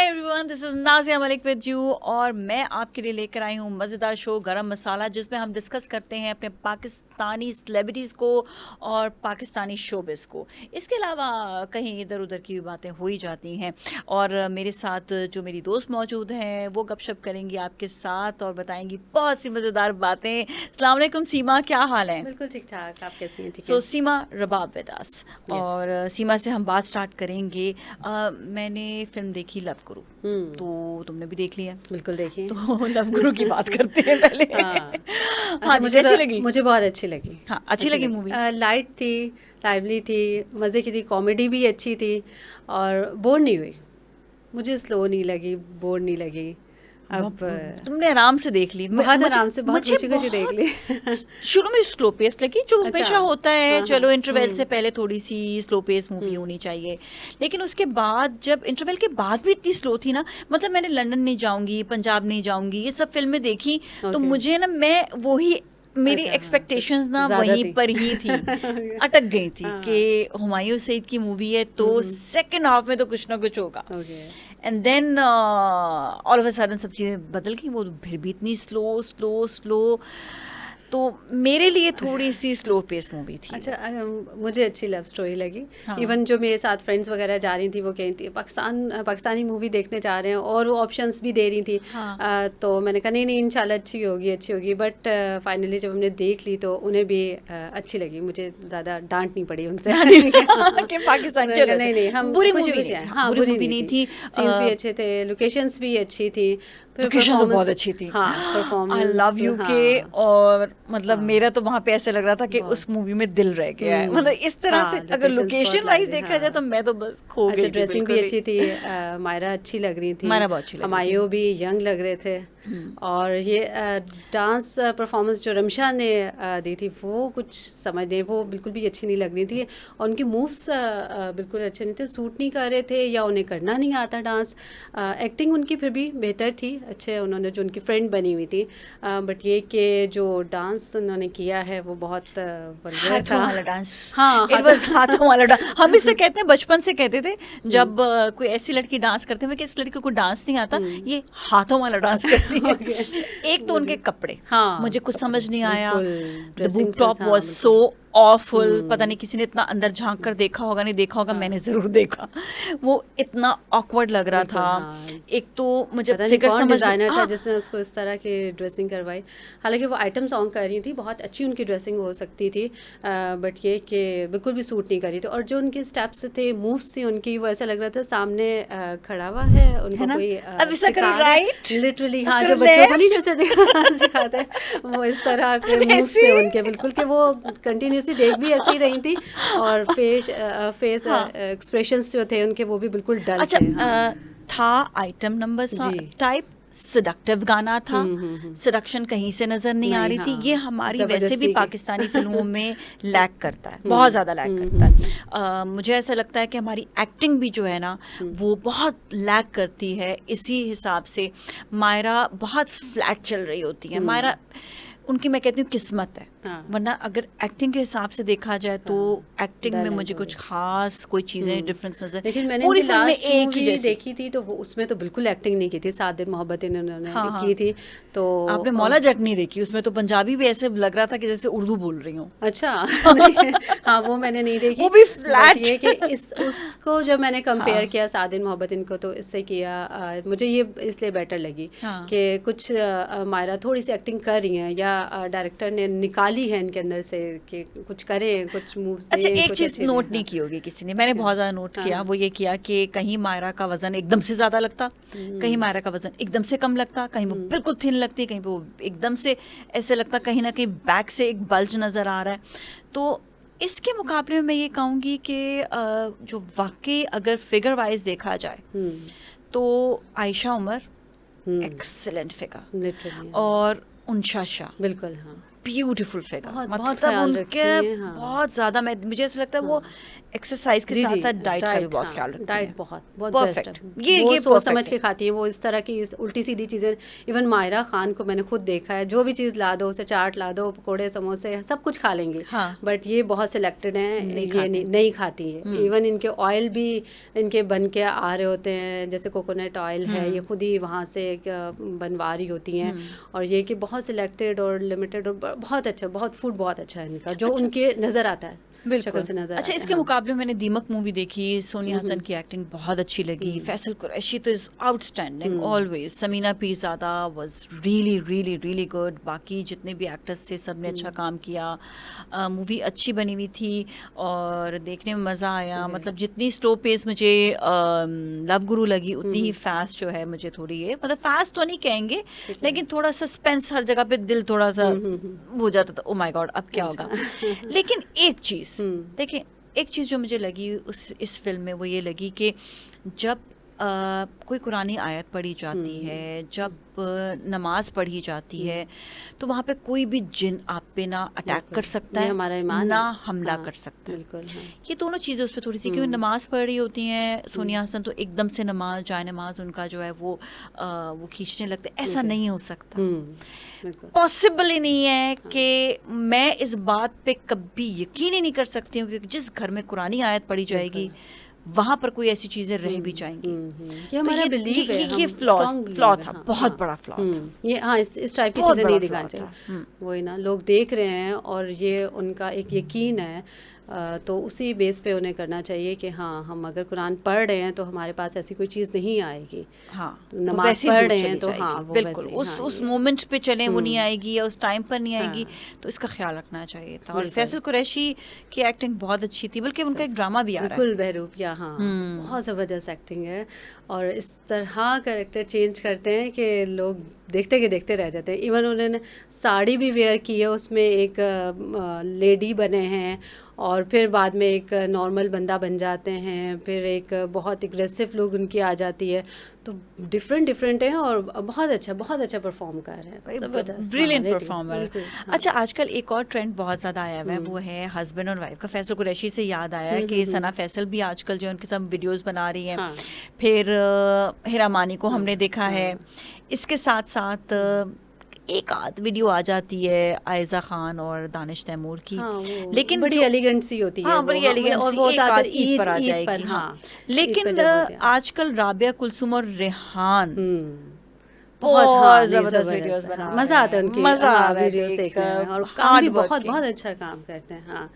Everyone, this is Nazia Malik with you और मैं आपके लिए लेकर आई हूँ मज़ेदार शो गरम मसाला, जिसमें हम डिस्कस करते हैं अपने पाकिस्तानी सेलिब्रिटीज़ को और पाकिस्तानी शोबिज़ को। इसके अलावा कहीं इधर उधर की भी बातें हो ही जाती हैं। और मेरे साथ जो मेरी दोस्त मौजूद हैं वो गपशप करेंगी आपके साथ और बताएंगी बहुत सी मज़ेदार बातें। अस्सलाम वालेकुम सीमा, क्या हाल है? बिल्कुल ठीक ठाक, आप कैसी हैं? ठीक सो है। सीमा रबाब विदास और सीमा से हम बात स्टार्ट करेंगे। मैंने फिल्म देखी लव गुरु, तो तुमने भी देख लिया? बिल्कुल देखिए। तो लव गुरु की बात करते हैं पहले। हाँ, हाँ जी, कैसी लगी? मुझे बहुत अच्छी लगी। हाँ, अच्छी लगी मूवी। लाइट थी, लाइवली थी, मज़े की थी, कॉमेडी भी अच्छी थी और बोर नहीं हुई। मुझे स्लो नहीं लगी, बोर नहीं लगी। अब तुमने आराम से देख ली? बहुत आराम से, बहुत खुशी खुशी देख ली। शुरू में स्लो पेस लगी, जो अच्छा, हमेशा होता है। हाँ, चलो हाँ, इंटरवल से पहले थोड़ी सी स्लो पेस मूवी होनी चाहिए, लेकिन उसके बाद जब इंटरवल के बाद भी इतनी स्लो थी ना, मतलब मैंने लंदन नहीं जाऊंगी, पंजाब नहीं जाऊंगी, ये सब फिल्में देखी तो मुझे ना, मैं वही मेरी एक्सपेक्टेशंस ना वहीं पर ही थी, अटक गई थी कि हुमायूं सईद की मूवी है तो सेकंड हाफ में तो कुछ ना कुछ होगा। And then all of a sudden सब चीज़ें बदल गई, वो फिर भी इतनी स्लो स्लो स्लो, तो मेरे लिए थोड़ी सी स्लो पेस मूवी थी। अच्छा, मुझे अच्छी लव स्टोरी लगी। हाँ। इवन जो मेरे साथ फ्रेंड्स वगैरह जा रही थी वो कही थी पाकिस्तानी मूवी देखने जा रहे हैं और वो ऑप्शंस भी दे रही थी। हाँ। तो मैंने कहा नहीं इंशाल्लाह अच्छी होगी, बट फाइनली जब हमने देख ली तो उन्हें भी अच्छी लगी। मुझे ज़्यादा डांट नहीं पड़ी उनसे कि पाकिस्तान चलो, नहीं, हम बुरी खुशी मूवी खुशी नहीं थी। हाँ, बुरी मूवी नहीं थी। सीन्स भी अच्छे थे, लोकेशंस भी अच्छी थी, लोकेशन तो बहुत अच्छी थी। हाँ, परफॉर्मेंस, आई लव यूके। और मतलब मेरा तो वहाँ पे ऐसे लग रहा था कि उस मूवी में दिल रह गया है, मतलब इस तरह से अगर लोकेशन वाइज देखा जाए तो मैं तो बस खो गई थी। ड्रेसिंग भी अच्छी थी, मायरा अच्छी लग रही थी, मायरा बहुत अच्छी लग रही थी, हुमायूं भी यंग लग रहे थे। और ये डांस परफॉर्मेंस जो रमशा ने दी थी वो कुछ समझ नहीं, वो बिल्कुल भी अच्छी नहीं लग रही थी और उनकी मूव्स बिल्कुल अच्छे नहीं थे, सूट नहीं कर रहे थे या उन्हें करना नहीं आता डांस। एक्टिंग उनकी फिर भी बेहतर थी, अच्छे उन्होंने जो उनकी फ्रेंड बनी हुई थी, बट ये कि जो डांस उन्होंने किया है वो बहुत वल्गर था। वाला डांस, हाँ, इट वाज हाथों वाला डांस। हम इससे कहते हैं, बचपन से कहते थे जब कोई ऐसी लड़की डांस करते हैं कि इस लड़की को डांस नहीं आता, ये हाथों वाला डांस करती है। एक तो उनके कपड़े, हाँ, मुझे कुछ समझ नहीं आया। The dressing boot top was so awful, पता नहीं किसी ने इतना अंदर झांक कर देखा होगा, नहीं देखा होगा, मैंने जरूर देखा। वो इतना ऑकवर्ड लग रहा था। एक तो मुझे फिगर समझ डिजाइनर था जिसने उसको इस तरह की ड्रेसिंग करवाई। हालांकि वो आइटम सॉन्ग कर रही थी, बहुत अच्छी उनकी ड्रेसिंग हो सकती थी, बट ये कि बिल्कुल भी सूट नहीं कर रही थी। और जो उनके स्टेप्स थे, मूव्स थी उनकी, वो ऐसा लग रहा था सामने खड़ा हुआ है उनको कोई राइट लिटरली, हाँ, जो बच्चों को नहीं जैसे सिखाते वो इस तरह के मूव्स थे उनके, बिल्कुल कि वो कंटिन्यूसली देख भी ऐसी ही रही थी और फेस एक्सप्रेशंस जो थे उनके वो भी बिल्कुल डल थे। था आइटम नंबर टाइप, सेडक्टिव गाना था, सेडक्शन कहीं से नजर नहीं आ रही थी। ये हमारी वैसे भी पाकिस्तानी फिल्मों में लैक करता है, बहुत ज़्यादा लैक करता है। मुझे ऐसा लगता है कि हमारी एक्टिंग भी जो है ना वो बहुत लैक करती है। इसी हिसाब से मायरा बहुत फ्लैट चल रही होती है। मायरा उनकी, मैं कहती हूँ, किस्मत है। वरना अगर एक्टिंग के हिसाब से देखा जाए तो एक्टिंग में मुझे कुछ खास कोई चीज़ें डिफरेंस नजर। लेकिन मैंने पूरी फिल्म में एक ही देखी थी तो वो उसमें तो बिल्कुल एक्टिंग नहीं की थी, 7 दिन मोहब्बत इन्होंने की थी। तो आपने मौला जट नहीं देखी? उसमें तो पंजाबी भी ऐसे लग रहा था कि जैसे उर्दू बोल रही हूँ। अच्छा हाँ, वो मैंने नहीं देखी, वो भी फ्लैट। ये कि उसको जब मैंने कंपेयर किया 7 दिन मोहब्बत इनको, तो इससे किया, मुझे ये इसलिए बेटर लगी कि कुछ मायरा थोड़ी सी एक्टिंग कर रही हैं या डायरेक्टर ने निकाली है इनके अंदर से कि कुछ करें, कुछ मूव्स दें। अच्छा, एक चीज नोट नहीं की होगी किसी ने, मैंने बहुत ज़्यादा नोट किया, वो ये किया कि कहीं मायरा का वजन एकदम से ज़्यादा लगता, कहीं मायरा का वजन एकदम से कम लगता, कहीं वो बिल्कुल थिन लगती, कहीं वो एकदम से ऐसे लगता, कहीं ना कहीं बैक से एक बल्ज नज़र आ रहा है। तो इसके मुकाबले में मैं ये कहूँगी कि जो वाकई अगर फिगर वाइज देखा जाए तो आयशा उमर एक्सीलेंट फिगर, और उनशा शाह बिल्कुल, हाँ, ब्यूटीफुल फिगर, बहुत मतलब उनके बहुत ज़्यादा, मुझे ऐसा लगता है वो एक्सरसाइज के जी साथ जी साथ डाइट का भी डाइट, बहुत हाँ ख्याल रखती डाइट हैं। बहुत बेस्ट परफेक्ट, है। ये वो सोच परफेक्ट समझ है। के खाती है, वो इस तरह की उल्टी सीधी चीज़ें, इवन मायरा खान को मैंने खुद देखा है, जो भी चीज़ ला दो उसे, चाट ला दो, पकोड़े समोसे सब कुछ खा लेंगी, हाँ, बट ये बहुत सिलेक्टेड हैं, नहीं ये खाते। नहीं खाती है। इवन इनके ऑयल भी इनके बन के आ रहे होते हैं, जैसे कोकोनट ऑयल है, ये खुद ही वहाँ से बनवा रही होती हैं, और ये कि बहुत सिलेक्टेड और लिमिटेड, और बहुत अच्छा, बहुत फूड बहुत अच्छा है इनका, जो अच्छा, उनके नज़र आता है, शक्ल बिल्कुल। से नज़र अच्छा, आता है। इसके हाँ मुकाबले मैंने दीमक मूवी देखी, सोनिया हसन की एक्टिंग बहुत अच्छी लगी, फैसल कुरैशी तो is outstanding always, Samina Peerzada was really really really good, बाकी जितने भी एक्टर्स थे सब ने अच्छा काम किया, मूवी अच्छी बनी हुई थी और देखने में मज़ा आया। मतलब जितनी स्लो पेस मुझे लव गुरु लगी, उतनी ही फास्ट जो है मुझे थोड़ी है, मतलब फास्ट तो नहीं कहेंगे, लेकिन थोड़ा सस्पेंस हर जगह पे, दिल थोड़ा सा हो जाता था, ओ माय गॉड अब क्या होगा। लेकिन एक चीज़ देखिए, एक चीज़ जो मुझे लगी इस फिल्म में, वो ये लगी कि जब कोई कुरानी आयत पढ़ी जाती है, जब नमाज पढ़ी जाती है, तो वहाँ पे कोई भी जिन आप पे ना अटैक कर सकता ये है, हमारा ईमान ना है। हमला हाँ, कर सकता है। बिल्कुल, हाँ। ये दोनों चीज़ें उस पर थोड़ी सी, क्योंकि नमाज पढ़ रही होती हैं सोनिया हसन, तो एकदम से जाए नमाज उनका जो है वो खींचने लगते, ऐसा ओके। नहीं हो सकता, बिल्कुल। पॉसिबल ही नहीं है कि मैं इस बात पे कभी यकीन ही नहीं कर सकती हूँ कि जिस घर में कुरानी आयत पढ़ी जाएगी वहाँ पर कोई ऐसी चीज़ें रह भी जाएंगी। ये तो हमारा बिलीव है, ये हम फ्लॉ स्ट्रॉन्ग फ्लॉ बिलीव है। था, हाँ बहुत हाँ। बड़ा फ्लॉ था, ये हाँ, इस टाइप की बहुत चीज़ें बड़ा नहीं फ्लॉ दिखानी चाहिए। था। वही ना, लोग देख रहे हैं और ये उनका एक यकीन है, तो उसी बेस पे उन्हें करना चाहिए कि हाँ, हम अगर कुरान पढ़ रहे हैं तो हमारे पास ऐसी कोई चीज़ नहीं आएगी। हाँ, तो वो नमाज वैसे पढ़ दूर रहे चली हैं तो हाँ, जाएगी, वो बिल्कुल वैसे, हाँ उस ये मोमेंट पे चले वो नहीं आएगी, या उस टाइम पर नहीं आएगी, हाँ तो इसका ख्याल रखना चाहिए था। और बिल्कुल फैसल कुरैशी की एक्टिंग बहुत अच्छी थी, बल्कि उनका एक ड्रामा भी आ रहा है। बिल्कुल बहरूपिया, हाँ बहुत ज़बरदस्त एक्टिंग है, और इस तरह कैरेक्टर चेंज करते हैं कि लोग देखते के देखते रह जाते हैं। इवन उन्होंने साड़ी भी वेयर की है, उसमें एक लेडी बने हैं, और फिर बाद में एक नॉर्मल बंदा बन जाते हैं, फिर एक बहुत एग्रेसिव लुक उनकी आ जाती है, तो डिफरेंट है, और बहुत अच्छा परफॉर्म कर रहे हैं, ज़बरदस्त। ब्रिलियंट हाँ, परफॉर्मर। बिल्कुल, हाँ। अच्छा, आजकल एक और ट्रेंड बहुत ज़्यादा आया हुआ है, वो है हस्बैंड और वाइफ का। फैसल कुरैशी से याद आया है कि सना फैसल भी आजकल जो है उनके साथ वीडियोस बना रही हैं। हाँ फिर हिरा मानी को हमने देखा हाँ। है। इसके साथ साथ एक आध वीडियो आ जाती है आयज़ा खान और दानिश तैमूर की, हाँ, वो लेकिन बड़ी जो एलिगेंट सी होती है हाँ, वो, बड़ी हाँ, एलिगेंट और सी, वो एक ज़्यादातर आध ईद पर आ ईद पर, जाएगी। हाँ, हाँ, ईद पर लेकिन जब होते हैं। आजकल राबिया कुलसुम और रेहान बहुत, हाँ, बहुत नहीं ज़बरदस्त वीडियोस ज़बरदस्त है, हाँ, बना मज़ा रहे आता है हैं, उनकी, मज़ा आ हाँ, रहा है वीडियोस देख देखने में, और काम हार्ड भी बहुत वर्किंग। अच्छा काम करते हैं। हाँ,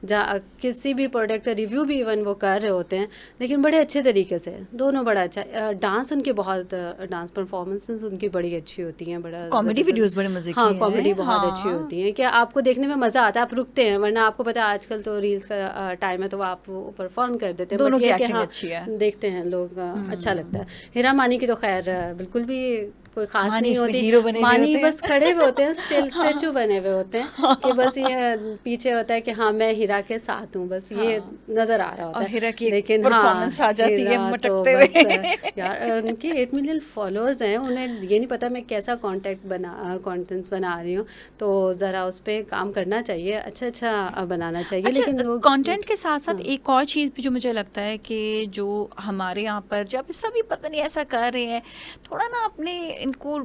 जहाँ किसी भी प्रोडक्ट का रिव्यू भी इवन वो कर रहे होते हैं, लेकिन बड़े अच्छे तरीके से, दोनों बड़ा अच्छा, डांस उनके बहुत, डांस परफॉर्मेंसेस उनकी बड़ी अच्छी होती हैं, बड़ा कॉमेडी ज़बरदस्त। वीडियोस बड़े मज़े हाँ, की कॉमेडी हैं। बहुत अच्छी हाँ, होती हैं कि आपको देखने में मज़ा आता है, आप रुकते हैं, वरना आपको पता है आजकल तो रील्स का टाइम है, तो आप ऊपर फॉन कर देते हैं, दोनों बट की ये है कि एक्टिंग हाँ, अच्छी है। देखते हैं लोग, अच्छा लगता है। हिरा मानी की तो खैर बिल्कुल भी कोई खास मानी नहीं इसमें होती, हीरो बने हुए मानी होते हैं। बस खड़े हुए होते हैं, स्टैचू बने हुए होते हैं, कि बस ये पीछे होता है कि हाँ, मैं हीरा के साथ हूँ, बस ये हाँ, नज़र आ रहा होता और है। हीरा की लेकिन हाँ, परफॉर्मेंस आ जाती है हीरा तो मटकते बस हुए। यार, उनके 8 मिलियन फॉलोअर्स हैं, उन्हें ये नहीं पता मैं कैसा कंटेंट्स बना रही हूँ, तो ज़रा उस पर काम करना चाहिए, अच्छा बनाना चाहिए, अच्छा, लेकिन लोग कंटेंट के साथ साथ हाँ एक और चीज़ भी जो मुझे लगता है कि जो हमारे यहाँ पर जब सभी पता नहीं ऐसा कर रहे हैं, थोड़ा ना अपने इनको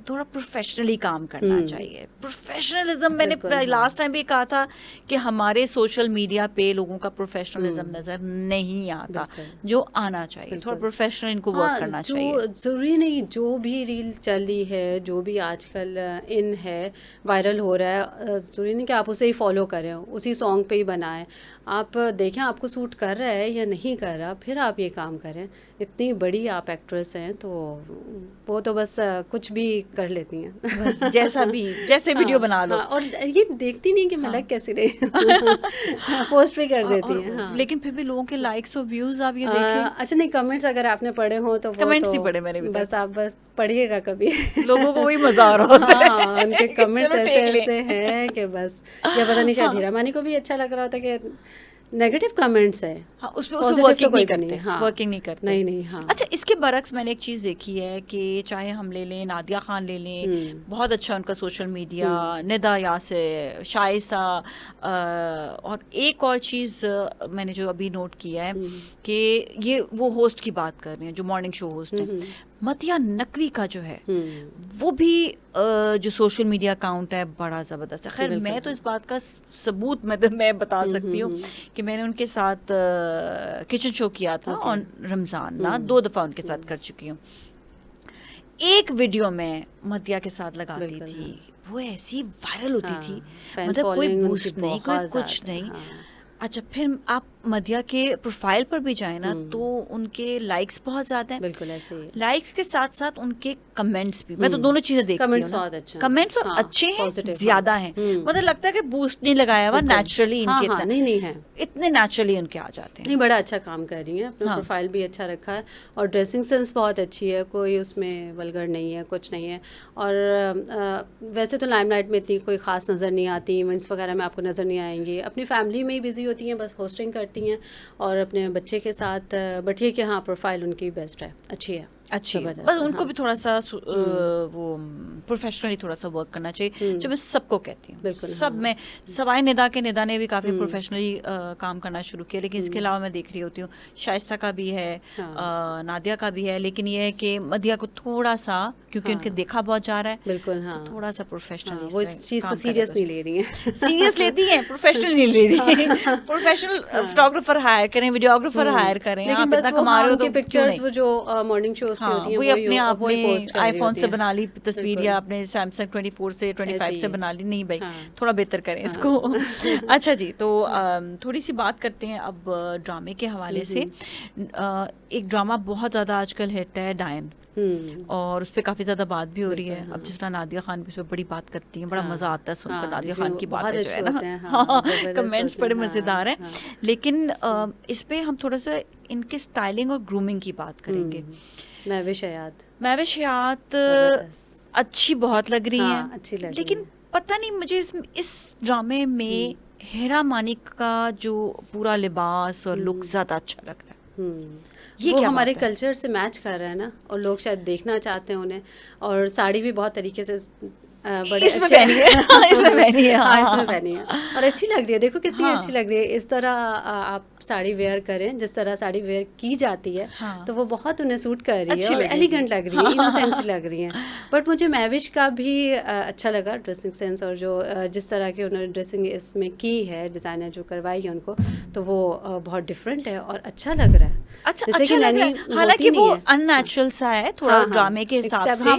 थोड़ा प्रोफेशनली काम करना चाहिए। प्रोफेशनलिज्म, मैंने बिल्कुल, हाँ लास्ट टाइम भी कहा था कि हमारे सोशल मीडिया पे लोगों का प्रोफेशनलिज्म नज़र नहीं आता, बिल्कुल जो आना चाहिए, थोड़ा बिल्कुल। प्रोफेशनल इनको वर्क हाँ, करना चाहिए। जो ज़रूरी नहीं, जो भी रील चल रही है, जो भी आजकल इन है, वायरल हो रहा है, ज़रूरी नहीं कि आप उसे ही फॉलो करें, उसी सॉन्ग पे ही बनाएं। आप देखें आपको सूट कर रहा है या नहीं कर रहा, फिर आप ये काम करें। इतनी बड़ी आप एक्ट्रेस हैं, तो वो तो बस कुछ भी कर लेती हैं। बस जैसा भी, जैसे वीडियो हाँ बना लो। हाँ, और ये देखती नहीं कि मैं हाँ। लग कैसी रही पोस्ट भी कर देती हैं। हाँ, लेकिन फिर भी लोगों के लाइक्स और व्यूज आप ये देखें। अच्छा नहीं, कमेंट्स अगर आपने पढ़े हो तो वो कमेंट्स तो नहीं पढ़े मैंने अभी तक। बस आप बस पढ़िएगा कभी। लोगों को वही मजा आ रहा होता है हाँ, उनके कि कमेंट्स चलो ऐसे टेक लें। ऐसे हैं कि बस, या पता नहीं, शायद हाँ, हीरा मानी को भी अच्छा लग रहा होता कि नेगेटिव कमेंट्स है, हाँ, उसमें Positive वर्किंग तो कोई नहीं भी नहीं, करते, हाँ। वर्किंग नहीं करते। नहीं, हाँ। अच्छा, इसके बरक्स मैंने एक चीज़ देखी है कि चाहे हम ले लें नादिया खान ले लें, बहुत अच्छा उनका सोशल मीडिया, निदा यासिर, शाइसा, और एक और चीज़ मैंने जो अभी नोट किया है कि ये वो होस्ट की बात कर रहे हैं जो मॉर्निंग शो होस्ट हैं, मतिया नकवी का जो है वो भी जो सोशल मीडिया अकाउंट है बड़ा ज़बरदस्त है। खैर मैं तो इस बात का सबूत मैं बता सकती हूँ कि मैंने उनके साथ किचन शो किया था और रमज़ान ना 2 दफ़ा उनके साथ कर चुकी हूँ। एक वीडियो में मतिया के साथ लगाती थी, वो ऐसी वायरल होती थी, मतलब कोई बूस्ट नहीं, कोई कुछ नहीं। अच्छा, फिर आप मदिया के प्रोफाइल पर भी जाए ना तो उनके लाइक्स बहुत ज्यादा हैं। बिल्कुल ऐसे ही। लाइक्स के साथ साथ उनके कमेंट्स भी, मैं तो दोनों चीजें देखती हूँ। कमेंट्स बहुत अच्छे हैं, कमेंट्स और हाँ, अच्छे हैं, positive, ज्यादा हाँ। हैं, मतलब लगता है कि बूस्ट नहीं लगाया हुआ, नेचुरली इनके हाँ, नहीं है, इतने नेचुरली उनके आ जाते हैं। नहीं, बड़ा अच्छा काम कर रही हैं, अपना हाँ। प्रोफाइल भी अच्छा रखा है और ड्रेसिंग सेंस बहुत अच्छी है, कोई उसमें वल्गर नहीं है, कुछ नहीं है। और वैसे तो लाइमलाइट में इतनी कोई ख़ास नज़र नहीं आती, इवेंट्स वगैरह में आपको नज़र नहीं आएंगी, अपनी फैमिली में ही बिजी होती हैं, बस होस्टिंग करती हैं और अपने बच्चे के साथ। बट ये कि हाँ, प्रोफाइल उनकी बेस्ट है, अच्छी है, अच्छी है। बस उनको भी थोड़ा सा वो प्रोफेशनली थोड़ा सा वर्क करना चाहिए, जो मैं सबको कहती हूँ। सब में सवाए निदा ने भी काफ़ी प्रोफेशनली काम करना शुरू किया, लेकिन इसके अलावा मैं देख रही होती हूँ शाइस्ता का भी है, नादिया का भी है, लेकिन ये है कि मदिया को थोड़ा सा, क्योंकि उनके देखा बहुत जा रहा है, बिल्कुल, हाँ, तो थोड़ा सा प्रोफेशनली वो इस चीज़ को सीरियस नहीं ले रही हैं। सीरियस लेती हैं, प्रोफेशनल नहीं ले रही हैं। प्रोफेशनल फोटोग्राफर हायर करें, वीडियोग्राफर हायर करें, लेकिन बस वो हाँ, उनके पिक्चर्स वो जो मॉर्निंग शोज की होती हैं, वही अपने आप में आईफोन से हैं। बना ली तस्वीर या अपने सैमसंग 24 से 25 से बना ली। नहीं भाई, थोड़ा बेहतर करें इसको। अच्छा जी, तो थोड़ी सी बात करते हैं अब ड्रामे के हवाले से। एक ड्रामा बहुत ज़्यादा आजकल हिट है, डायन, और उस पर काफ़ी ज़्यादा बात भी हो रही है। अब जिस तरह नादिया खान भी उस पर बड़ी बात करती हैं, बड़ा मज़ा आता है सुनकर नादिया खान की बातें जो है ना, कमेंट्स बड़े मज़ेदार हैं। लेकिन इस पे हम थोड़ा सा इनके स्टाइलिंग और ग्रूमिंग की बात करेंगे। महविश हयात अच्छी बहुत लग रही हैं, अच्छी लग रही लेकिन पता नहीं मुझे इस ड्रामे में हेरा मानिक का जो पूरा लिबास और लुक ज़्यादा अच्छा लग रहा है। ये वो हमारे कल्चर से मैच कर रहा है ना, और लोग शायद देखना चाहते हैं उन्हें, और साड़ी भी बहुत तरीके से बड़े इसमें पहनी है। इसमें पहनी है, हाँ, इसमें पहनी है और अच्छी लग रही है। देखो कितनी अच्छी लग रही है। इस तरह आप साड़ी वेयर करें, जिस तरह साड़ी वेयर की जाती है, तो वो बहुत उन्हें सूट कर रही है और एलिगेंट लग रही है, इनोसेंट सी लग रही है। बट मुझे महविश का भी अच्छा लगा ड्रेसिंग सेंस, और जो जिस तरह की उन्होंने ड्रेसिंग इसमें की है, डिज़ाइनर जो करवाई है उनको, तो वो बहुत डिफरेंट है और अच्छा लग रहा है। अच्छा लग रहा है, हालांकि वो अननेचुरल सा है थोड़ा ड्रामे के हिसाब से,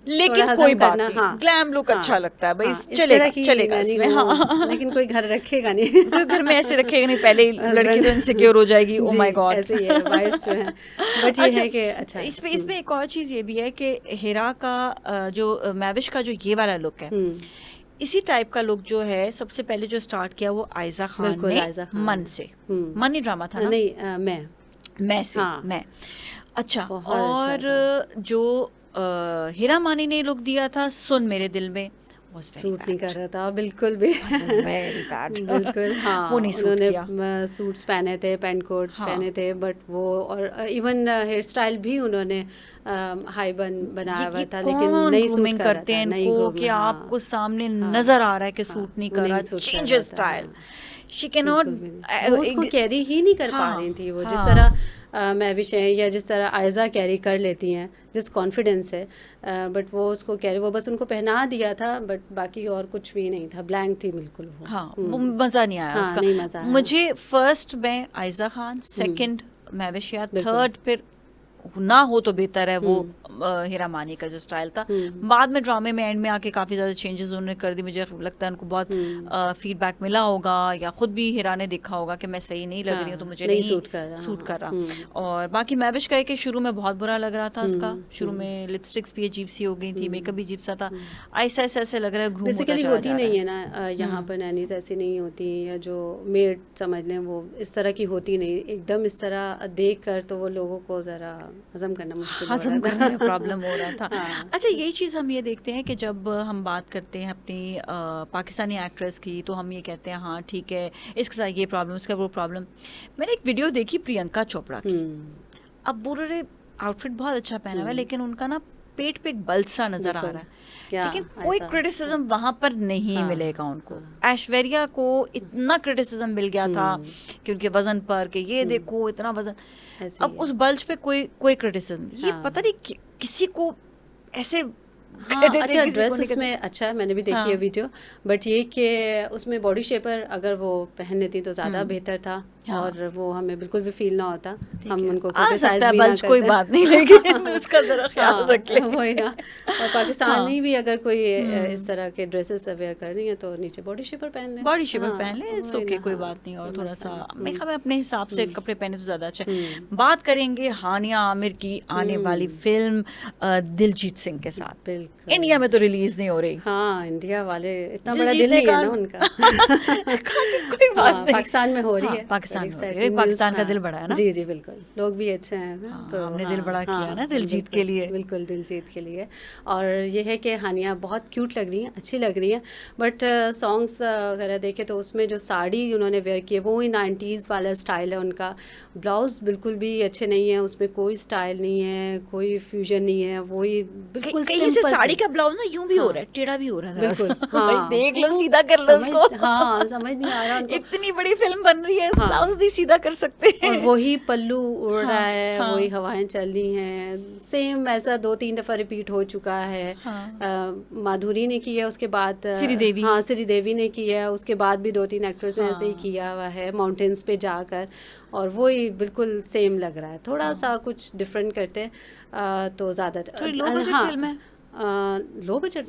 लेकिन कोई बात नहीं, ग्लैम लुक अच्छा लगता है भाई, चलेगा इसमें। हाँ, लेकिन कोई घर रखेगा नहीं, कोई घर में ऐसे रखेगा नहीं, पहले ही लड़की तो इनसिक्योर हो जाएगी। ओ माय गॉड, ऐसे ही है, वाइब्स जो हैं। बट ये है कि अच्छा, इसमें एक और चीज़ ये भी है कि हेरा का जो महविश का जो ये वाला लुक है, इसी टाइप का लुक जो है सबसे पहले जो स्टार्ट किया वो आयजा खान ने, मन से। मन ही ड्रामा था ना? नहीं, मैं से मैं। अच्छा, और जो हेरा मानी ने लुक दिया था सुन मेरे दिल में, सूट नहीं कर रहा था बिल्कुल भी, वेरी बैड। बिल्कुल, हाँ, वो नहीं सूट किया। सूट्स पहने थे, पेंट कोट पहने थे, बट वो, और इवन हेयर स्टाइल भी उन्होंने हाई बन बनाया हुआ था, लेकिन नहीं सूट करते हैं इनको कि आपको सामने नजर आ रहा है कि सूट नहीं कर रहा, change style. She can not, वो उसको कैरी ही नहीं कर पा रही थी वो, जिस तरह महविश है या जिस तरह आयजा कैरी कर लेती हैं, जिस कॉन्फिडेंस है, बट वो उसको कैरी, वो बस उनको पहना दिया था, बट बाकी और कुछ भी नहीं था, ब्लैंक थी बिल्कुल वो। हाँ, वो मज़ा नहीं आया उसका। नहीं मज़ा आया मुझे। फर्स्ट में आयजा खान, सेकंड महविश, थर्ड फिर ना हो तो बेहतर है वो हेरा मानी का जो स्टाइल था। बाद में ड्रामे में एंड में आके काफ़ी ज़्यादा चेंजेस उन्होंने कर दी। मुझे लगता है उनको बहुत फीडबैक मिला होगा, या खुद भी हेरा ने देखा होगा कि मैं सही नहीं लग रही हूँ, तो मुझे नहीं सूट कर रहा। और बाकी महविश का है कि शुरू में बहुत बुरा लग रहा था उसका, शुरू में लिपस्टिक्स भी अजीब सी हो गई थी, मेकअप भी अजीब सा था, ऐसे लग रहा है घूम बेसिकली होती नहीं है ना यहाँ पर, नैनीज ऐसी नहीं होती, या जो मेड समझ लें वो इस तरह की होती नहीं, एकदम इस तरह देख कर तो वो लोगों को ज़रा हजम करना मुश्किल हो हजम रहा करने में था। प्रॉब्लम हो रहा था। हाँ। अच्छा, यही चीज़ हम ये देखते हैं कि जब हम बात करते हैं अपनी पाकिस्तानी एक्ट्रेस की, तो हम ये कहते हैं हाँ ठीक है, इसके साथ ये प्रॉब्लम, इसका वो प्रॉब्लम। मैंने एक वीडियो देखी प्रियंका चोपड़ा की। अब वो उन्होंने आउटफिट बहुत अच्छा पहना हुआ है, लेकिन उनका ना पेट पे एक बल्ज सा नजर आ बिल्कुल। रहा है, क्या लेकिन कोई ऐसा? क्रिटिसिज्म वहां पर नहीं हाँ, मिलेगा उनको। हाँ। ऐश्वर्या को इतना क्रिटिसिज्म मिल गया था कि उनके वजन पर, कि ये देखो इतना वजन। ऐसे ही अब है। उस बल्ज पे कोई कोई क्रिटिसिज्म, ये हाँ। पता नहीं किसी को ऐसे हाँ, कह देते अच्छा किसी को ड्रेस नहीं उसमें कहते। अच्छा है, मैंने भी देखी है हाँ वीडियो। बट ये कि उसमें बॉडी शेपर अगर वो पहन लेती तो ज़्यादा बेहतर था, हाँ। और वो हमें बिल्कुल भी फील ना होता, ठीक हम है, उनको आ सकता क्रिटिसाइज है भी ना बल्ज, कोई करते। बात नहीं, लेकिन उसका जरा ख्याल हाँ, रख ले। वही ना। और पाकिस्तानी हाँ भी अगर कोई इस तरह के ड्रेसेस वेयर कर रही है तो नीचे बॉडी शेपर पहन ले। बॉडी शेपर हाँ, पहन ले, इट्स वही ओके, ना। कोई हाँ, बात नहीं। और कोई थोड़ा मसला सा नहीं। मैं ख्याल अपने हिसाब से कपड़े पहने तो ज़्यादा अच्छा है। हम्म। बात करेंगे हानिया आमिर की आने वाली फिल्म दिलजीत सिंह के साथ। बिल्कुल। इंडिया में तो रिलीज नहीं हो रही। हाँ, इंडिया वाले इतना बड़ा दिलजीत दिल ने नहीं है कहा ना उनका। कहा कि कोई बात हाँ, नहीं। पाकिस्तान में हो रही हाँ, है, पाकिस्तान वेरी में हो रही है, एक्साइटिंग न्यूज़। पाकिस्तान का हाँ, दिल बड़ा है ना। जी जी बिल्कुल, लोग भी अच्छे हैं ना, हाँ, तो हमने हाँ दिल बड़ा किया ना दिलजीत बिल्कुल के लिए। बिल्कुल दिलजीत के लिए। और ये है कि हानिया बहुत क्यूट लग रही हैं, अच्छी लग रही हैं। बट सॉन्ग्स वगैरह देखे तो उसमें जो साड़ी उन्होंने वेयर की है वो ही 90s वाला स्टाइल है उनका। ब्लाउज बिल्कुल भी अच्छे नहीं है, उसमें कोई स्टाइल नहीं है, कोई फ्यूजन नहीं है, वही बिल्कुल कहीं से सिंपल साड़ी से। का ब्लाउज ना यूं भी हो हाँ रहा है, टेढ़ा भी हो रहा है बिल्कुल। थोड़ा सा। भाई हाँ, देख लो, वो सीधा कर लो उसको। हाँ, समझ नहीं आ रहा उनको। इतनी बड़ी फिल्म बन रही है, हाँ, ब्लाउज नहीं सीधा कर सकते। और वही पल्लू उड़ रहा हाँ है, हाँ वही हवाएं चल रही हैं, सेम ऐसा 2-3 दफ़ा रिपीट हो चुका है। हाँ। माधुरी ने की है, उसके बाद श्रीदेवी। हाँ श्रीदेवी ने की है, उसके बाद भी 2-3 एक्ट्रेस ने ऐसे ही हाँ किया हुआ है माउंटेन्स पे जाकर, और वही बिल्कुल सेम लग रहा है। थोड़ा सा हाँ, कुछ डिफरेंट करते तो ज़्यादा। थोड़ी लो बजट हाँ, फिल्म है। लो बजट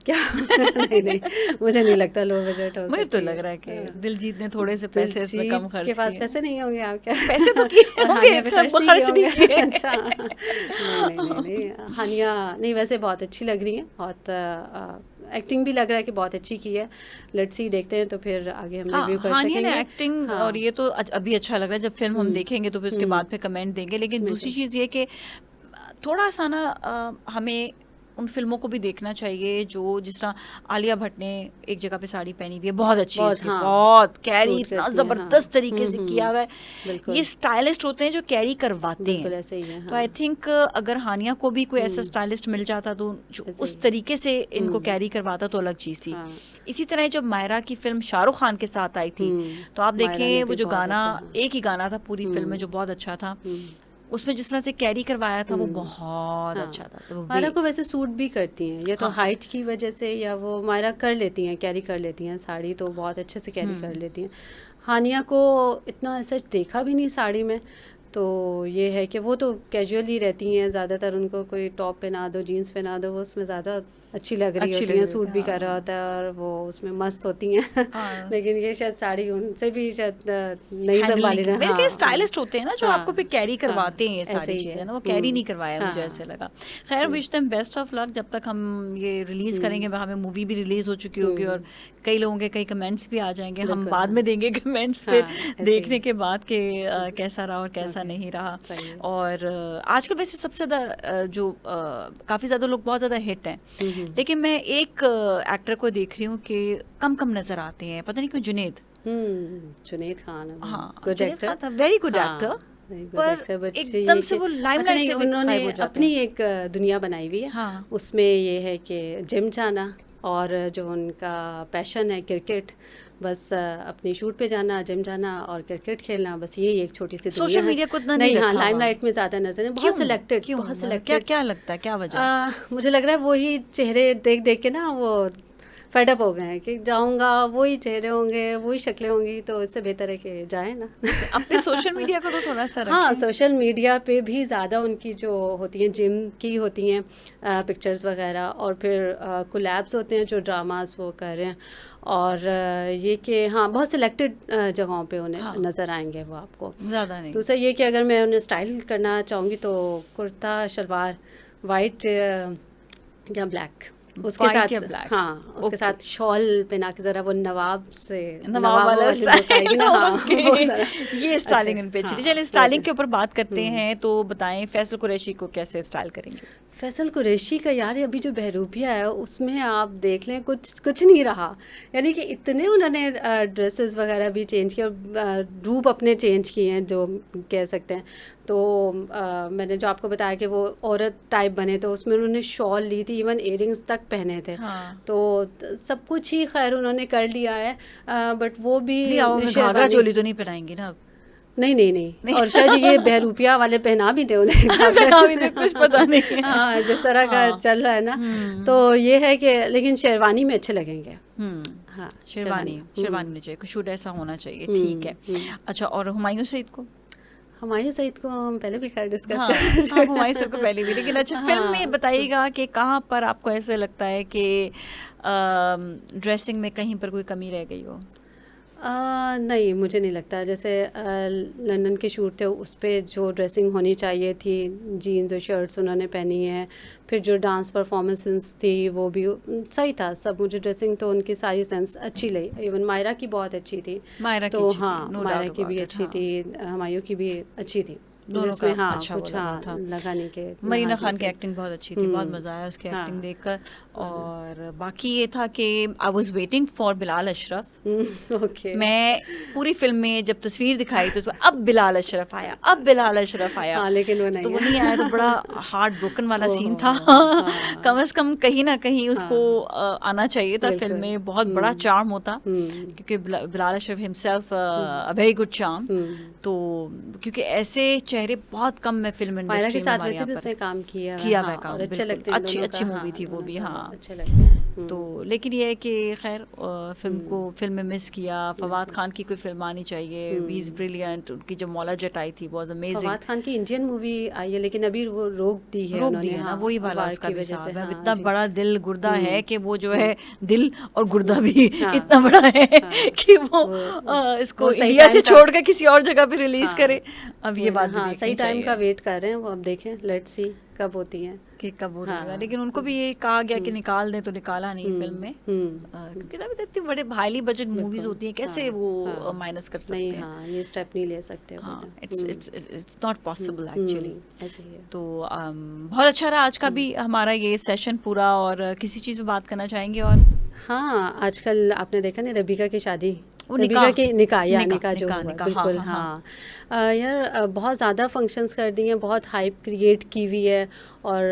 क्या? नहीं नहीं, मुझे नहीं लगता लो बजट हो मुझे तो सकती लग है। रहा है कि हाँ। दिलजीत ने थोड़े से पैसे इसमें कम दिलजीत के खर्च पास किए। पैसे नहीं होंगे आप क्या? पैसे तो किए और होंगे, हानिया पे खर्च नहीं किए खर्च नहीं होंगे। किए। अच्छा, नहीं नहीं नहीं नहीं, हानिया नहीं, वैसे बहुत अच्छी लग रही है, बहुत एक्टिंग भी लग रहा है कि बहुत अच्छी की है। लेट्स सी, देखते हैं तो फिर आगे हम हाँ, रिव्यू कर हानिया ने सकेंगे। एक्टिंग, हाँ। और ये तो अभी अच्छा लग रहा है। जब फिल्म हम देखेंगे तो फिर उसके बाद फिर कमेंट देंगे। लेकिन दूसरी बिल्कुल। चीज़ ये कि थोड़ा सा ना हमें उन फिल्मों को भी देखना चाहिए जो, जिस तरह आलिया भट्ट ने एक जगह पे साड़ी पहनी हुई है, बहुत अच्छी बहुत, थी, हाँ, बहुत कैरी सूट इतना करती है, हाँ। ज़बरदस्त तरीके से किया हुआ है। बिल्कुल। ये स्टाइलिस्ट होते हैं जो कैरी करवाते बिल्कुल हैं। ऐसे ही है, तो हाँ। आई थिंक अगर हानिया को भी कोई ऐसा स्टाइलिस्ट मिल जाता तो जो ऐसे उस ही। तरीके से इनको कैरी करवाता तो अलग चीज़ थी। हाँ। इसी तरह जब मायरा की फिल्म शाहरुख खान के साथ आई थी, तो आप मायरा ने देखें भी वो जो बहुत गाना, अच्छा, हाँ। एक ही गाना था पूरी फिल्म में जो बहुत अच्छा था, उसमें जिस तरह से कैरी करवाया था वो बहुत हाँ। अच्छा था। तो वो मायरा को वैसे सूट भी करती हैं, या तो हाँ। हाइट की वजह से, या वो मायरा कर लेती हैं, कैरी कर लेती हैं साड़ी, तो बहुत अच्छे से कैरी कर लेती हैं। हानिया को इतना ऐसा देखा भी नहीं साड़ी में, तो ये है कि वो तो कैजुअली रहती हैं ज़्यादातर, उनको कोई टॉप पहना दो, जीन्स पहना दो, वो उसमें ज़्यादा अच्छी लग रही अच्छी होती लग हैं, रही सूट होती भी है, कर रहा हाँ। होता है और वो उसमें मस्त होती हैं। हाँ। लेकिन ये शायद साड़ी उनसे भी शायद नहीं हैंडल संभाली नहीं जाए। मेरे हाँ, स्टाइलिस्ट होते हैं ना जो हाँ, आपको भी कैरी करवाते हैं ये ऐसे सारी ही चीज़ें है। ना, वो कैरी नहीं करवाया मुझे ऐसे लगा। खैर, wish them best of luck. जब तक हम ये रिलीज़ करेंगे, हमें मूवी भी रिलीज़ हो चुकी होगी और कई लोगों के कई कमेंट्स भी आ जाएंगे, हम बिल्कुल, बाद हाँ। में देंगे कमेंट्स हाँ, फिर ऐसे देखने ही। के बाद के कैसा रहा और कैसा ओके, नहीं रहा। सही है। और आजकल वैसे सबसे ज़्यादा जो काफ़ी ज़्यादा लोग बहुत ज़्यादा हिट हैं, लेकिन मैं एक एक्टर को देख रही हूँ कि कम कम नज़र आते हैं, पता नहीं क्यों, जुनैद। जुनैद खान, हाँ, गुड जुनैद एक्टर। खान था, वेरी गुड हाँ, एक्टर, वेरी गुड पर एक्टर, बट एकदम ये से कि वो अच्छा लाइमलाइट नहीं, से उन्होंने गायब हो जाते अपनी हैं। एक दुनिया बनाई हुई है। हाँ। उसमें ये है कि जिम जाना, और जो उनका पैशन है क्रिकेट, बस अपनी शूट पे जाना, जिम जाना और क्रिकेट खेलना, बस यही एक छोटी सी दुनिया सोशल है। मीडिया को इतना नहीं, नहीं हाँ, रखा हुआ। लाइमलाइट में ज़्यादा नजर है, बहुत सिलेक्टेड, क्यों बहुत क्या सिलेक्टेड। क्या लगता है, क्या वजह? मुझे लग रहा है वही चेहरे देख देख के ना वो फेडअप हो गए हैं कि जाऊंगा वही चेहरे होंगे, वही शक्लें होंगी, तो इससे बेहतर है कि जाए ना। अपने सोशल मीडिया को तो थोड़ा सा हाँ, रखें। सोशल मीडिया पे भी ज़्यादा उनकी जो होती हैं जिम की होती हैं पिक्चर्स वगैरह, और फिर कोलैब्स होते हैं जो ड्रामास वो कर रहे हैं, और ये कि हाँ, बहुत सिलेक्टेड जगहों पे उन्हें हाँ। नज़र आएंगे वो आपको। ज़्यादा नहीं। दूसरा ये कि अगर मैं उन्हें स्टाइल करना चाहूँगी तो कुर्ता शलवार वाइट या ब्लैक, उसके White साथ या black? हाँ, उसके Okay. साथ शॉल पहना के जरा वो नवाब नवाब वाला वाली look आएगी ना, हाँ, स्टाइल वो ओके सारा ये स्टाइलिंग अच्छा, इन पे चलिए हाँ, चलिए स्टाइलिंग वो के ऊपर बात करते हम्म। हैं तो बताएं फैसल कुरैशी को कैसे स्टाइल करेंगे। फैसल कुरैशी का यार अभी जो बहरूपिया है उसमें आप देख लें कुछ कुछ नहीं रहा, यानी कि इतने उन्होंने ड्रेसेस वगैरह भी चेंज किए और रूप अपने चेंज किए हैं जो कह सकते हैं। तो मैंने जो आपको बताया कि वो औरत टाइप बने तो उसमें उन्होंने शॉल ली थी, इवन इयरिंग्स तक पहने थे। हाँ तो सब कुछ ही खैर उन्होंने कर लिया है, बट वो भी नहीं अब हमें घाघरा शेरवानी चोली तो नहीं पहनाएंगी ना अब नहीं नहीं नहीं, नहीं। और शायद ये बहरूपिया वाले पहना भी थे उन्हें घाघरा अभी तक कुछ पता नहीं है। हाँ, जिस तरह का हाँ। चल रहा है ना, हम्म तो ये है कि लेकिन शेरवानी में अच्छे लगेंगे। हम्म हाँ, शेरवानी शेरवानी नहीं चाहिए कुछ शूट ऐसा होना चाहिए हम्म, ठीक है। अच्छा और हुमायूं सईद को हुमायूं सईद को हम पहले भी खैर डिस्कस हाँ कर हाँ हुमायूं सईद को पहले भी लेकिन अच्छा फिल्म हाँ, में बताइएगा कि कहाँ पर आपको ऐसे लगता है कि ड्रेसिंग में कहीं पर कोई कमी रह गई हो। नहीं मुझे नहीं लगता, जैसे लंदन के शूट थे उस पे जो ड्रेसिंग होनी चाहिए थी, जीन्स और शर्ट्स उन्होंने पहनी है, फिर जो डांस परफॉर्मेंसेस थी वो भी सही था सब, मुझे ड्रेसिंग तो उनकी सारी सेंस अच्छी लगी, इवन मायरा की बहुत अच्छी थी। मायरा की तो अच्छी थी, हाँ, no मायरा doubt की भी about it, अच्छी हाँ। थी, हुमायूं की भी अच्छी थी, दोनों इसमें का हाँ अच्छा कुछ वो लगा हाँ था। लगा नहीं के मरीना नहा खान की जैसे। एक्टिंग बहुत अच्छी थी, बहुत मज़ा आया उसकी हाँ, एक्टिंग देखकर। और बाकी ये था कि I was waiting for Bilal Ashraf. Okay. मैं पूरी फिल्म में जब तस्वीर दिखाई तो उसमें अब बिलाल अशरफ आया, अब बिलाल अशरफ आया, हाँ, लेकिन वो तो नहीं वो है। नहीं आया तो बड़ा हार्ट ब्रोकन वाला सीन था। हाँ, कम से कम कहीं ना कहीं उसको हाँ, आना चाहिए था फिल्म बिल्कुल। में, बहुत बड़ा चार्म होता हम्म, क्योंकि Bilal Ashraf himself a very good charm. तो क्योंकि ऐसे चेहरे बहुत कम मैं फिल्म मायरा के इंडस्ट्री में साथ हमारे वैसे यहाँ भी पर उसने काम किया है, किया हाँ, हुआ काम और अच्छे बिल्कुल लगते हैं अच्छी दोनों अच्छी का, मूवी हाँ, थी वो दोनों भी का हाँ। अच्छे लगते हैं। तो लेकिन ये है कि खैर फिल्म में मिस किया। फवाद खान की कोई फिल्म आनी चाहिए, ही इज ब्रिलियंट, उनकी जो मौला जट आई थी वाज अमेजिंग। फवाद खान की इंडियन मूवी आई है लेकिन अभी वो रोक दी है रोक उन्होंने, दिया ना हाँ, वही वाला वार उसका की भी वजह से, साहब है। अब हाँ इतना जी। बड़ा दिल गुर्दा है कि वो जो है दिल और गुर्दा हम्म, भी हाँ, इतना बड़ा है हाँ, कि वो इसको वो सही इंडिया से टाइम का, छोड़ कर किसी और जगह पे रिलीज हाँ, करे। अब ये वो ना, बात भी हाँ, देखनी सही टाइम का चाहिए वेट कर रहे हैं वो, अब देखें, लेट्स सी कब होती है। कि कब वो हाँ, रहेगा। लेकिन उनको भी ये कहा गया कि निकाल दें तो निकाला नहीं फिल्म में, हम्म, क्योंकि तब इतनी बड़े हाईली बजट मूवीज बिल्कुल, होती हैं, कैसे हाँ, वो हाँ, माइनस कर सकते नहीं, हैं। हाँ, ये स्टेप नहीं ले सकते वो हाँ ना, इट्स नॉट पॉसिबल एक्चुअली। ऐसे ही है। तो बहुत अच्छा रहा आज का भी हमारा ये सेशन पूरा। और किसी चीज़ पे बात करना चाहेंगे और हाँ, आजकल आपने देखा नहीं रबीका की शादी, वो रबीका निकाह की निकाह या निकाह निकाह जो निकाह हुआ, निकाह हाँ बिल्कुल हाँ हाँ हाँ। यार बहुत ज़्यादा फंक्शंस कर दिए हैं, बहुत हाइप क्रिएट की हुई है, और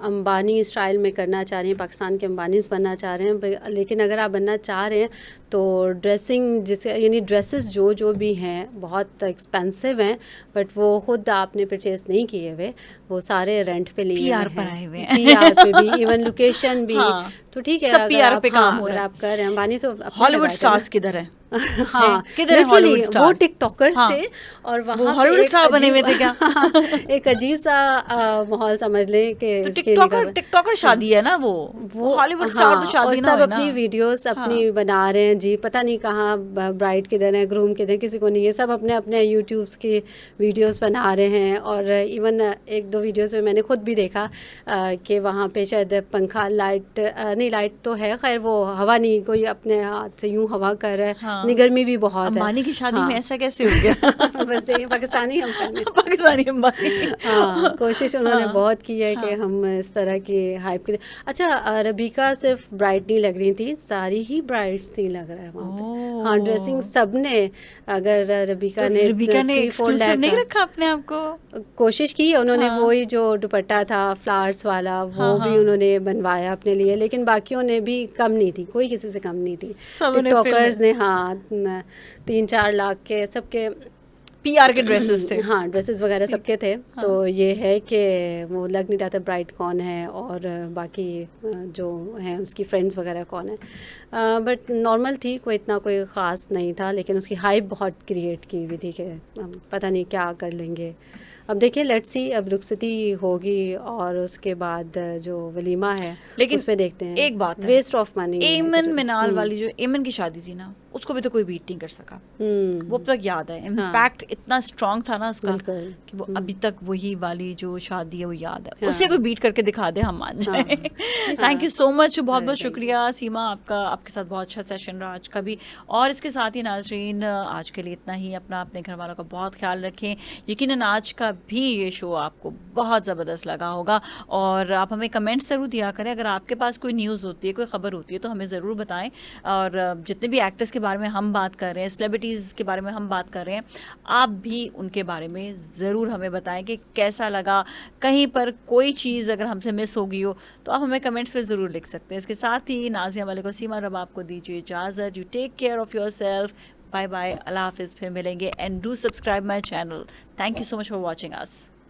अंबानी स्टाइल में करना चाह रही हैं, पाकिस्तान के अंबानीज बनना चाह रहे हैं। लेकिन अगर आप बनना चाह रहे हैं तो ड्रेसिंग जिसे यानी ड्रेसेस जो जो भी हैं बहुत एक्सपेंसिव हैं, बट वो खुद आपने परचेज नहीं किए हुए, वो सारे रेंट पे लिए पीआर हुए पर हैं, आए हुए हैं। पीआर पे भी, इवन लोकेशन भी। हाँ तो ठीक है, सब अगर पीआर आप पे काम हो अगर रहा है। आप कर रहे हैं, अंबानी तो अपने हॉलीवुड लगाए थे ना। स्टार्स किधर है? हाँ, किधर है लिटरली हॉलीवुड वो स्टार्स? टिकटॉकर्स हाँ थे, और वो वहाँ पे हॉलीवुड एक स्टार बने हुए अजीब थे क्या? एक अजीब सा माहौल समझ लें कि तो इसके निकाह टिकटॉकर शादी है ना वो वो हॉलीवुड स्टार तो हाँ, और शादी ना सब हो ना। अपनी वीडियोस अपनी बना रहे हैं जी, पता नहीं कहाँ ब्राइड किधर है, ग्रूम किधर, किसी को नहीं है, सब अपने अपने यूट्यूब्स की वीडियोस बना रहे हैं। और इवन एक दो वीडियोस में मैंने खुद भी देखा कि वहाँ पे शायद पंखा लाइट नहीं, लाइट तो है खैर, वो हवा नहीं, कोई अपने हाथ से यूं हवा कर रहा है, हाँ। नहीं गर्मी भी बहुत है। अंबानी की शादी हाँ, में ऐसा कैसे हो गया? बस देखिए पाकिस्तानी अंबानी। पाकिस्तानी अंबानी। हाँ, कोशिश उन्होंने हाँ, बहुत की है हाँ। कि हम इस तरह की हाइप करें। अच्छा, रबीका सिर्फ ब्राइड नहीं लग रही थी, सारी ही ब्राइड्स थी लग रहा है वहाँ पे। हाँ, ड्रेसिंग सब ने, अगर रबीका तो ने रबीका ने 3-4 एक्सक्लूसिव नहीं लाख रखा अपने आप को? कोशिश की है उन्होंने, हाँ। वही जो दुपट्टा था फ्लावर्स वाला वो हाँ, भी हाँ। उन्होंने बनवाया अपने लिए, लेकिन बाकियों ने भी कम नहीं थी, कोई किसी से कम नहीं थी। सबने टिकटॉकर्स ने हाँ 3-4 लाख के सबके पीआर के ड्रेसेस थे। हाँ, ड्रेसेस वगैरह सबके थे। हाँ। तो ये है कि वो लग नहीं रहा था ब्राइड कौन है और बाकी जो हैं उसकी फ्रेंड्स वगैरह कौन है, बट नॉर्मल थी, कोई इतना कोई ख़ास नहीं था, लेकिन उसकी हाइप बहुत क्रिएट की हुई थी कि पता नहीं क्या कर लेंगे। अब देखिए लेट्स सी, अब रुखसती होगी और उसके बाद जो वलीमा है लेकिन उसमें देखते हैं। एक बात है, वेस्ट ऑफ मनी एमन मिनाल वाली जो एमन की शादी थी ना, उसको भी तो कोई बीट नहीं कर सका। वो अब तक याद है, इम्पैक्ट इतना स्ट्रांग था ना उसका बिल्कुल। कि वो अभी तक वही वाली जो शादी है वो याद है। हाँ। उससे कोई बीट करके दिखा दे, हम मान जाए। थैंक यू सो मच, बहुत बहुत शुक्रिया सीमा आपका, आपके साथ बहुत अच्छा सेशन रहा आज का भी। और इसके साथ ही नाजरीन, आज के लिए इतना ही। अपना अपने घर वालों का बहुत ख्याल रखें। यकीनन आज का भी ये शो आपको बहुत ज़बरदस्त लगा होगा, और आप हमें कमेंट्स ज़रूर दिया करें। अगर आपके पास कोई न्यूज़ होती है, कोई ख़बर होती है, तो हमें ज़रूर बताएं। और जितने भी एक्टर्स के बारे में हम बात कर रहे हैं, सेलिब्रिटीज़ के बारे में हम बात कर रहे हैं, आप भी उनके बारे में ज़रूर हमें बताएं कि कैसा लगा। कहीं पर कोई चीज़ अगर हमसे मिस हो गई हो तो आप हमें कमेंट्स पे ज़रूर लिख सकते हैं। इसके साथ ही नाज़िया मलिक और सीमा रब आपको दीजिए इजाज़त। You take care of your self. Bye bye, अल्लाह हाफिज़। फिर मिलेंगे, and do subscribe my channel. Thank you so much for watching us.